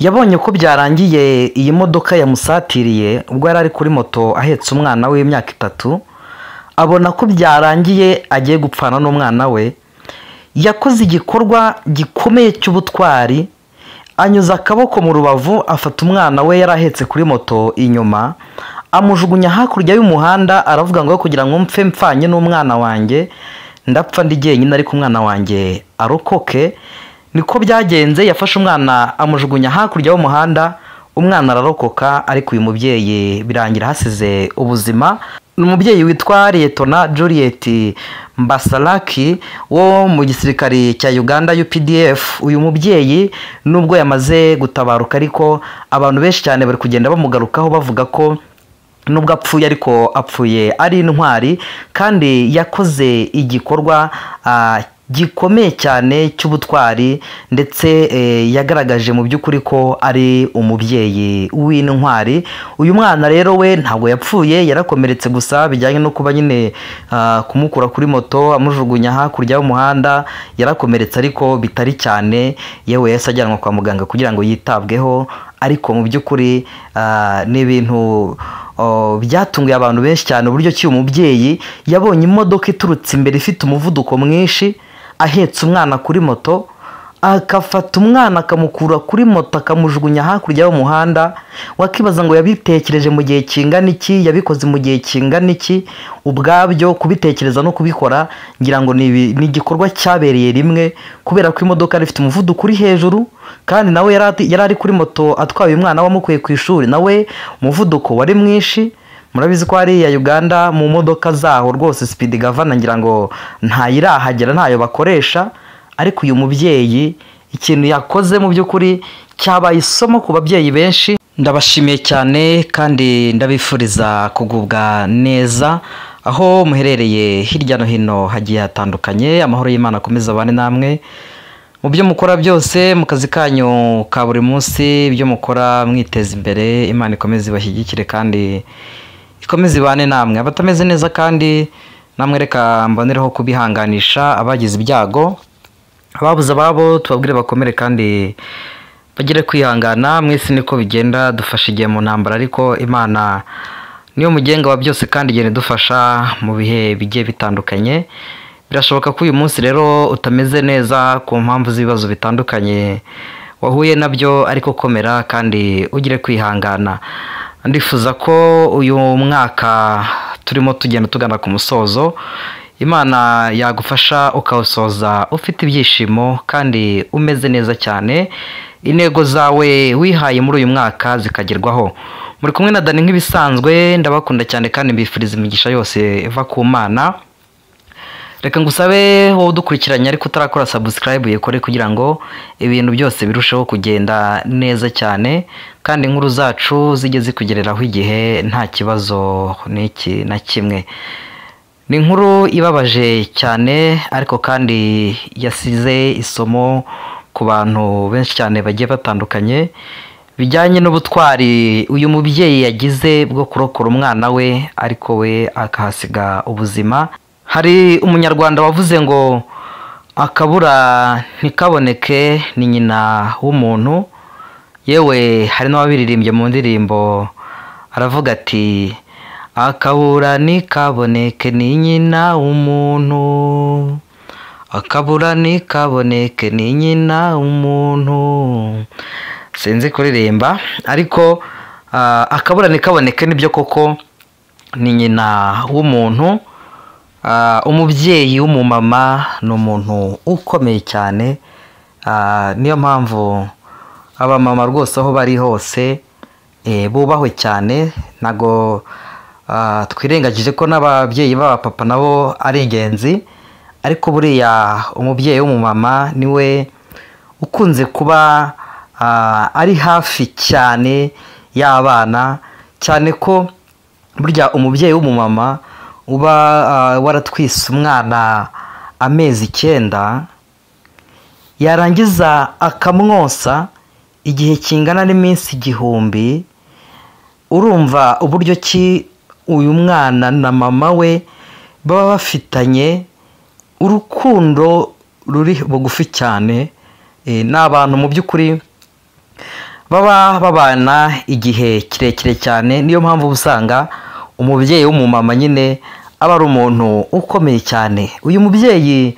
yabonye ko byarangiye iyi modoka yamusatiriye ubwo yari ari kuri moto ahetse umwana w'imyaka 3, abona ko byarangiye agiye gupfana n'umwana we. Yakoze igikorwa gikomeye cy'ubutwari, anyuza akaboko mu rubavu afata umwana we yari ahetse kuri moto inyuma, amujugunya hakurya y'umuhanda. Aravuga ngo kugira ngo mpfe mpfanye n'umwana wanjye, ndapfa ndi jyenyine ariko umwana wanjye arokoke. Niko byagenze, yafashe umwana amujugunya hakurya y'umuhanda, umwana ararokoka, ariko uyu mubyeyi birangira hasize ubuzima. Umubyeyi witwa Liyetona Juliet Mbasalaki wo mu gisirikare cya Uganda UPDF. Uyu mubyeyi nubwo yamaze gutabaruka, ariko abantu benshi cyane bari kugenda bamugarukaho bavuga ko nubwo apfuye ariko apfuye ari intwari, kandi yakoze igikorwa gikomeye cyane cy'ubutwari, ndetse yagaragaje mu by'ukuri ko ari umubyeyi w'intwari. Uyu mwana rero we ntabwo yapfuye, yarakomeretse gusa bijyanye no kuba nyine kumukura kuri moto amujugunya hakurya y'umuhanda. Yarakomeretse ariko bitari cyane, yewe yahise ajyanwa kwa muganga kugira ngo yitabweho. Ariko mu by'ukuri ni ibintu byatunguye abantu benshi cyane, uburyo ki umubyeyi yabonye imodoka iturutse imbere ifite umuvuduko mwinshi, ahetse umwana kuri moto, akafata umwana akamukura kuri moto akamujugunya hakurya y'umuhanda. Wakibaza ngo yabitekereje mu gihe kingana iki, yabikoze mu gihe kingana iki? Ubwabyo kubitekereza no kubikora ngira ngo ni igikorwa cyabereye rimwe, kubera ko imodoka ifite umuvuduko uri hejuru, kandi nawe yari ari kuri moto atwaye umwana wamukuye ku ishuri, nawe umuvuduko wari mwinshi. Murabizi ko hariya Uganda mu modoka zaho rwose speed governor ngira ngo ntayirahagera, ntayo bakoresha. Ariko uyu mubyeyi ikintu yakoze mu by'ukuri cyabaye isomo ku babyeyi benshi. Ndabashimiye cyane kandi ndabifuriza kugubwa neza aho muherereye hirya no hino hagiye hatandukanye. Amahoro y'Imana akomeza abane namwe mu byo mukora byose, mu kazi kanyu ka buri munsi, ibyo mukora mwiteza imbere. Imana ikomeze ibashyigikire kandi ikomeze ibane namwe. Abatameze neza kandi namwe reka mbonereho kubihanganisha. Abagize ibyago, ababuze ababo, tubabwire bakomere kandi bagire kwihangana. Mwese niko bigenda, dufasha igihe mu ntambara, ariko Imana niyo mugenga wa byose kandi igenda idufasha mu bihe bigiye bitandukanye. Birashoboka ko uyu munsi rero utameze neza ku mpamvu z'ibibazo bitandukanye wahuye nabyo, ariko komera kandi ugire kwihangana. Ndifuza ko uyu mwaka turimo tugenda tugana ku musozo, Imana yagufasha ukawusoza ufite ibyishimo kandi umeze neza cyane, intego zawe wihaye muri uyu mwaka zikagerwaho. Muri kumwe na Dani nk'ibisanzwe, ndabakunda cyane kandi mbifuriza imigisha yose iva ku Mana. Reka ngusabe wowe udukurikiranye ariko utarakora subscribe yekore, kugira ngo ibintu byose birusheho kugenda neza cyane, kandi inkuru zacu zijye zikugereraho igihe nta kibazo n'iki na kimwe. Ni inkuru ibabaje cyane, ariko kandi yasize isomo ku bantu benshi cyane bagiye batandukanye, bijyanye n'ubutwari uyu mubyeyi yagize bwo kurokora umwana we, ariko we akahasiga ubuzima. Hari umunyarwanda wavuze ngo akabura ntikaboneke ni nyina w'umuntu. Yewe hari n'ababiririmbye mu ndirimbo, aravuga ati akabura ntikaboneke ni nyina w'umuntu, akabura ntikaboneke ni nyina w'umuntu. Sinzi kuririmba, ariko akabura ntikaboneke nibyo koko ni nyina w'umuntu. Umubyeyi w'umumama ni umuntu ukomeye cyane, niyo mpamvu abamama rwose aho bari hose bubahwe cyane. Ntago twirengagije ko n'ababyeyi b'abapapa nabo ari ingenzi, ariko buriya umubyeyi w'umumama niwe ukunze kuba ari hafi cyane y'abana, cyane ko burya umubyeyi w'umumama uba waratwise umwana amezi 9, yarangiza akamwosa igihe kingana n'iminsi 1000. Urumva uburyo ki uyu mwana na mama we baba bafitanye urukundo ruri bugufi cyane. N'abantu mu by'ukuri baba babana igihe kirekire cyane. Niyo mpamvu usanga umubyeyi w'umumama nyine aba ari umuntu ukomeye cyane. Uyu mubyeyi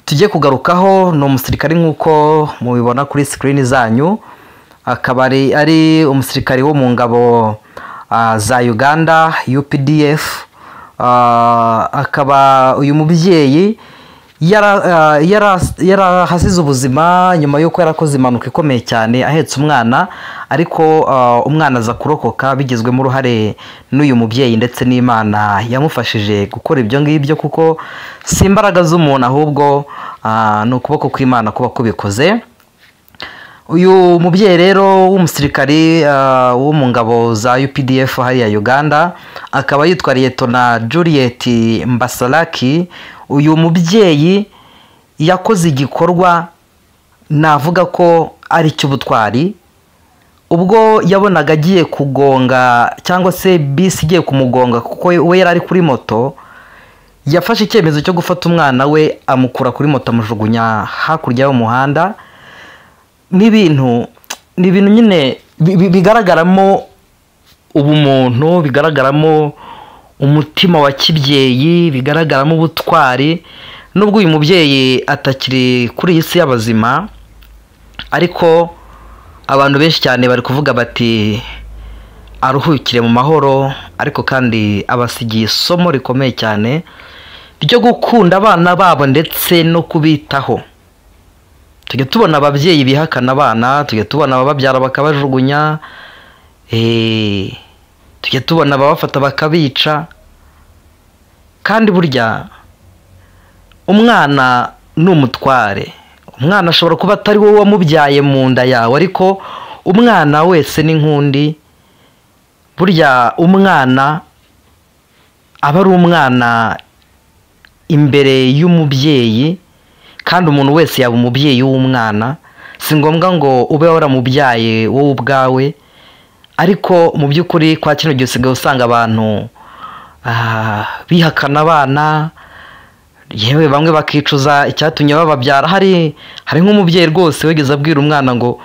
tugiye kugarukaho ni umusirikare nk'uko mubibona kuri screen zanyu, akaba ari umusirikare wo mu ngabo za Uganda UPDF. Akaba uyu mubyeyi yarahasize ubuzima nyuma y'uko yarakoze impanuka ikomeye cyane ahetse umwana, ariko umwana aza kurokoka bigizwemo uruhare n'uyu mubyeyi ndetse n'Imana yamufashije gukora ibyo ngibyo, kuko si imbaraga z'umuntu ahubwo ni ukuboko kw'Imana kuba kubikoze. Uyu mubyeyi rero w'umusirikari wo mu ngabo za UPDF hariya Uganda, akaba yitwa Liyetona Juliet Mbasalaki. Uyu mubyeyi yakoze igikorwa navuga ko ari cy'ubutwari. Ubwo yabonaga agiye kugonga cyangwa se bisi igiye kumugonga, kuko we yari ari kuri moto, yafashe icyemezo cyo gufata umwana we amukura kuri moto amujugunya hakurya y'umuhanda. Ni ibintu nyine bigaragaramo ubumuntu, bigaragaramo umutima wa kibyeyi, bigaragaramo ubutwari. Nubwo uyu mubyeyi atakiri kuri iyi si y'abazima, ariko abantu benshi cyane bari kuvuga bati aruhukire mu mahoro, ariko kandi abasigiye isomo rikomeye cyane ryo gukunda abana babo ndetse no kubitaho. Tujya tubona ababyeyi bihakana abana, tujya tubona abababyara bakabajugunya, tujya tubona ababafata bakabica. Kandi burya umwana ni umutware. Umwana ashobora kuba atari wowe wamubyaye mu nda yawe, ariko umwana wese ni nk'undi. Burya umwana aba ari umwana imbere y'umubyeyi, kandi umuntu wese yaba umubyeyi w'umwana. Si ngombwa ngo ube waramubyaye wowe ubwawe, ariko mu by'ukuri kwa kino gihe usigaye usanga abantu bihakana abana, yewe bamwe bakicuza icyatumye bababyara. Hari nk'umubyeyi rwose wigeze abwira umwana ngo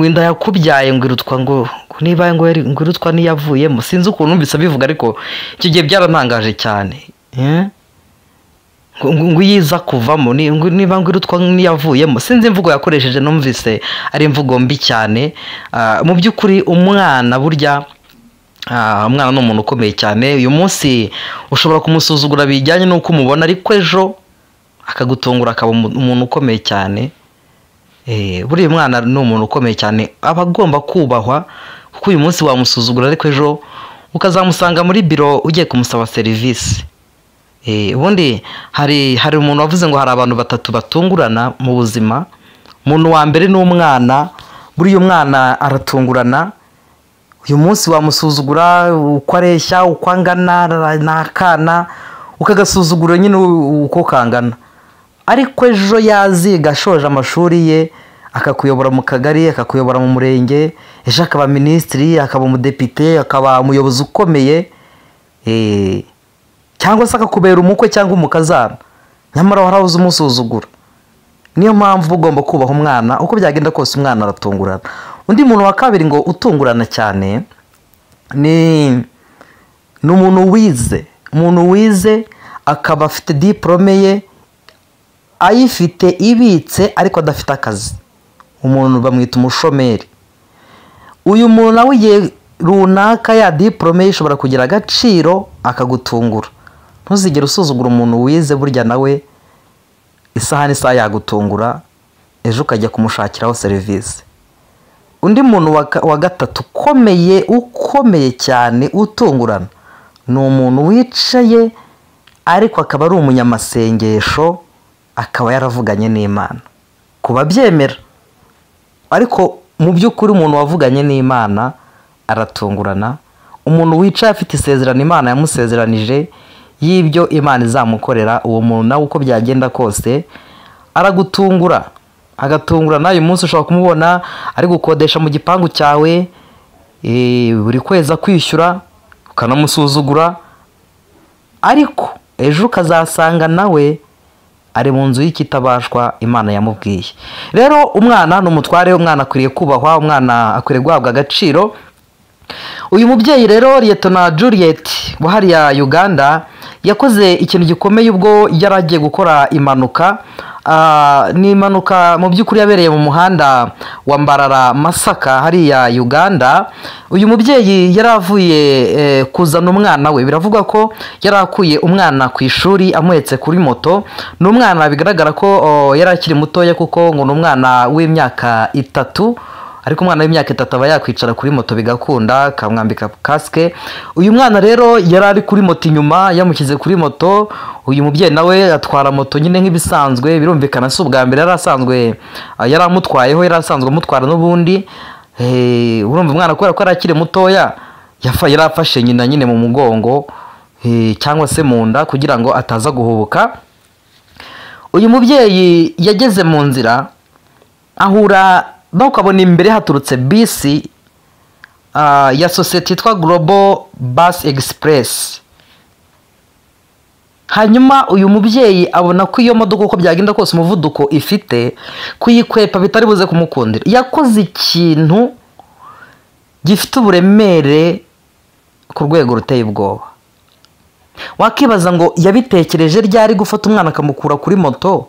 inda yakubyaye ngo irutwa, ngo niba ngo irutwa niyavuyemo. Sinzi ukuntu numvise bivuga, ariko icyo gihe byarantangaje cyane. Ngo yiza kuvamo niba ngo irutwa niyavuyemo. Sinzi imvugo yakoresheje, numvise ari imvugo mbi cyane. Mu by'ukuri umwana burya umwana ni umuntu ukomeye cyane. Uyu munsi ushobora kumusuzugura bijyanye n'uko umubona, ariko ejo akagutungura akaba umuntu ukomeye cyane. Buriya umwana ni umuntu ukomeye cyane, aba agomba kubahwa, kuko uyu munsi wamusuzugura ariko ejo ukazamusanga muri biro ugiye kumusaba serivisi. Ubundi hari umuntu wavuze ngo hari abantu batatu batungurana mu buzima. Umuntu wa mbere ni umwana. Buriya umwana aratungurana. Uyu munsi wamusuzugura uko areshya, uko angana, n'akana ukagasuzugura nyine uko kangana, ariko ejo yaziga ashoje amashuri ye akakuyobora mu kagari, akakuyobora mu murenge, ejo akaba minisitiri, akaba umudepite, akaba umuyobozi ukomeye, cyangwa se akakubera umukwe cyangwa umukazana, nyamara warabuze umusuzugura. Niyo mpamvu ugomba kubaha umwana, uko byagenda kose umwana aratungurana. Undi muntu wa kabiri ngo utungurana cyane ni umuntu wize, akaba afite diplome ye, ayifite ibitse ariko adafite akazi. Umuntu bamwita umushomeri. Uyu muntu nawe igihe runaka ya diplome ishobora kugira agaciro akagutungura. Ntuzigere usuzugura umuntu wize, burya nawe isaha n'isaha yagutungura, ejo ukajya kumushakiraho serivisi. Undi muntu wa gatatu ukomeye cyane utungurana ni umuntu wicaye ariko akaba ari umunyamasengesho, akaba yaravuganye n'Imana. Kuba byemera, ariko mu by'ukuri umuntu wavuganye n'Imana aratungurana. Umuntu wicaye afite isezerano Imana yamusezeranije y'ibyo Imana izamukorera, uwo muntu nawe uko byagenda kose aragutungura. Agatungurana. Uyu munsi ushobora kumubona ari gukodesha mu gipangu cyawe, buri kwezi akwishyura, ukanamusuzugura, ariko ejo ukazasanga nawe ari mu nzu y'ikitabashwa Imana yamubwiye. Rero umwana ni umutware, umwana akwiriye kubahwa, umwana akwiriye guhabwa agaciro. Uyu mubyeyi rero Lieutenant Juliet wa hariya Uganda yakoze ikintu gikomeye ubwo yari agiye gukora impanuka. Ni impanuka mu by'ukuri yabereye mu muhanda wa Mbarara Masaka hariya Uganda. Uyu mubyeyi yari avuye kuzana umwana we, biravugwa ko yari akuye umwana ku ishuri amuhetse kuri moto. Ni umwana bigaragara ko yari akiri mutoya kuko ngo ni umwana w'imyaka 3, ariko umwana w'imyaka 3 aba yakwicara kuri moto bigakunda, akamwambika kasike. Uyu mwana rero yari ari kuri moto inyuma, yamukize kuri moto. Uyu mubyeyi nawe atwara moto nyine nk'ibisanzwe, birumvikana si ubwa mbere yari amutwayeho, yari asanzwe amutwara n'ubundi. Urumva umwana kubera ko ari akiri mutoya yari afashe nyina nyine mu mugongo cyangwa se mu nda kugira ngo ataza guhubuka. Uyu mubyeyi yageze mu nzira ahura bakabona imbere haturutse bisi ya sosiyete yitwa Global Bus Express. Hanyuma uyu mubyeyi abona ko iyo modoka uko byagenda kose umuvuduko ifite kuyikwepa bitari buze kumukundira. Yakoze ikintu gifite uburemere ku rwego ruteye ubwoba. Wakibaza ngo yabitekereje ryari gufata umwana akamukura kuri moto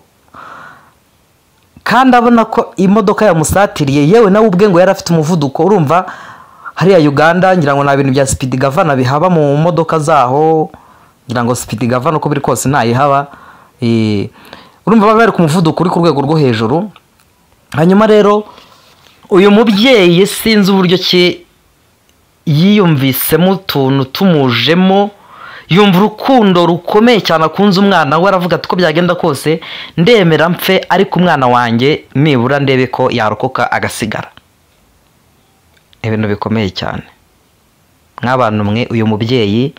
kandi abona ko imodoka yamusatiriye, yewe nawe ubwe ngo yari afite umuvuduko. Urumva hariya Uganda ngira ngo nta bintu bya speed governor bihaba mu modoka zaho, ngira ngo speed governor uko biri kose ntayihaba. Urumva baba bari ku muvuduko uri ku rwego rwo hejuru. Hanyuma rero uyu mubyeyi sinzi uburyo ki yiyumvisemo utuntu tumujemo, yumva urukundo rukomeye cyane akunze umwana we, aravuga ati ko byagenda kose ndemera mpfe ariko umwana wanjye nibura ndebe ko yarokoka agasigara. Ibintu bikomeye cyane nk'abantu mwe. Uyu mubyeyi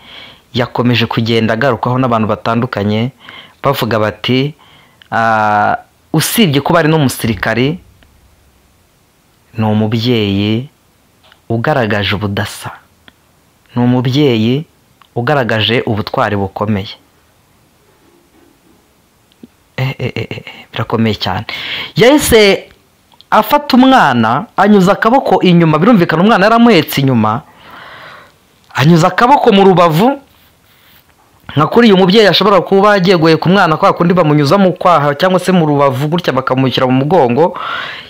yakomeje kugenda agarukaho n'abantu batandukanye bavuga bati usibye kuba ari n'umusirikari, ni umubyeyi ugaragaje ubudasa, ni umubyeyi ugaragaje ubutwari bukomeye. Birakomeye cyane. Yahise afata umwana anyuza akaboko inyuma, birumvikana umwana yaramuhetse inyuma, anyuza akaboko mu rubavu nka kuri uyu mubyeyi ashobora kuba agiye ku mwana kwa kundi bamunyuza mu kwaha cyangwa se mu rubavu gutya bakamushyira mu mugongo.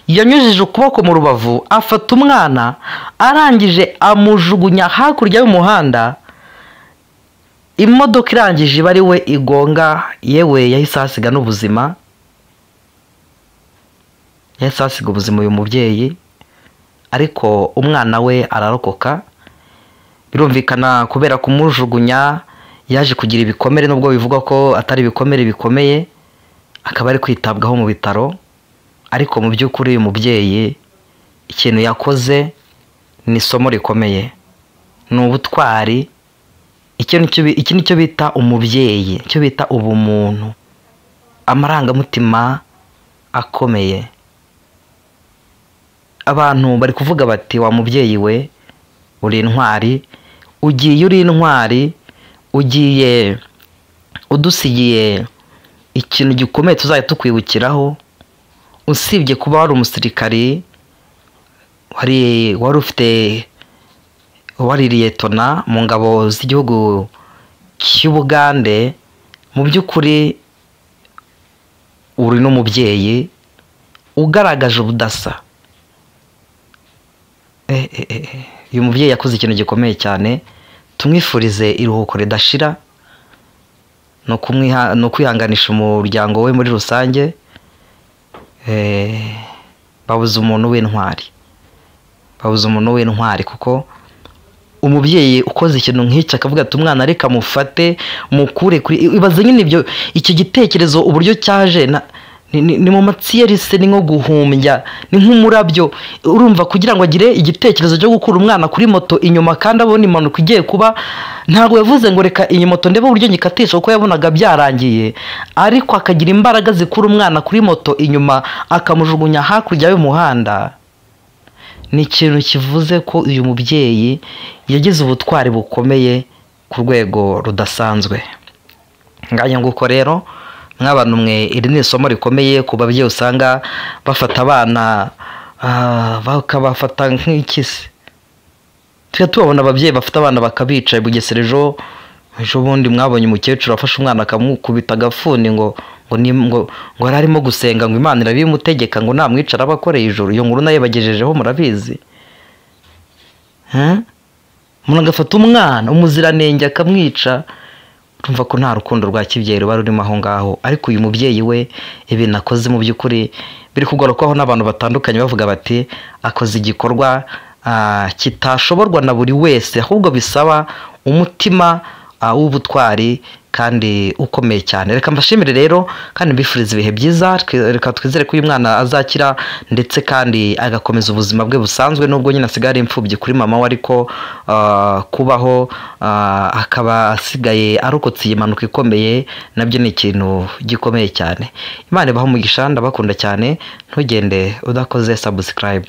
Yanyujije ukuboko mu rubavu afata umwana, arangije amujugunya hakurya y'umuhanda. Imodoka irangije iba ari we igonga, yewe yahise hasiga n'ubuzima, yahise hasiga ubuzima uyu mubyeyi, ariko umwana we ararokoka. Birumvikana kubera kumujugunya yaje kugira ibikomere, nubwo bivuga ko atari ibikomere bikomeye, akaba ari kwitabwaho mu bitaro. Ariko mu by'ukuri uyu mubyeyi ikintu yakoze ni isomo rikomeye, ni ubutwari. Iki nicyo bita umubyeyi, icyo bita ubumuntu, amarangamutima akomeye. Abantu bari kuvuga bati wa mubyeyi we uri intwari, ugiye uri intwari, ugiye udusigiye ikintu gikomeye tuzajya tukwibukiraho. Usibye kuba wari umusirikari, wari Lieutenant mu ngabo z'igihugu cy'Ubugande, mu by'ukuri uri n'umubyeyi ugaragaje ubudasa. Uyu mubyeyi yakoze ikintu gikomeye cyane. Tumwifurize iruhuko ridashira, no kwihanganisha umuryango we muri rusange. Babuze umuntu w'intwari, kuko umubyeyi ukoze ikintu nk'icyo akavuga ati umwana reka mufate mukure kuri, ibaze nyine ibyo, icyo gitekerezo uburyo cyaje ni mu matsiyerise, ni nko guhumbya, ni nk'umurabyo. Urumva kugira ngo agire igitekerezo cyo gukura umwana kuri moto inyuma kandi abona impanuka igiye kuba, ntabwo yavuze ngo reka iyi moto ndebe uburyo ngikatisha kuko yabonaga byarangiye, ariko akagira imbaraga zikura umwana kuri moto inyuma akamujugunya hakurya y'umuhanda. Ni ikintu kivuze ko uyu mubyeyi yagize ubutwari bukomeye ku rwego rudasanzwe. Ngaya nguko rero mw'abantu mwe, iri ni isomo rikomeye ku babyeyi usanga bafata abana bakabafata nk'ikisi. tujya tubabona ababyeyi bafite abana bakabica. Bugesera ejo bundi mwabonye umukecuru afashe umwana akamukubita agafuni ngo yari arimo gusenga ngo Imana irabimutegeka ngo namwicara abakoreye ijoro. Iyo nkuru nayo bagejejeho, murabizi. Umuntu agafata umwana umuziranenge akamwica. Urumva ko nta rukundo rwa kibyeyi ruba rurimo aho ngaho. Ariko uyu mubyeyi we ibintu akoze mu by'ukuri biri kugarukwaho n'abantu batandukanye bavuga bati akoze igikorwa kitashoborwa na buri wese, ahubwo bisaba umutima w'ubutwari kandi ukomeye cyane. Reka mbashimire rero kandi mbifuriza ibihe byiza. Reka twizere ko uyu mwana azakira ndetse kandi agakomeza ubuzima bwe busanzwe, nubwo nyine asigaye imfubyi kuri mama we, ariko kubaho akaba asigaye arokotse iyi mpanuka ikomeye nabyo ni ikintu gikomeye cyane. Imana ibahe umugisha, ndabakunda cyane. Ntugende udakoze subscribe.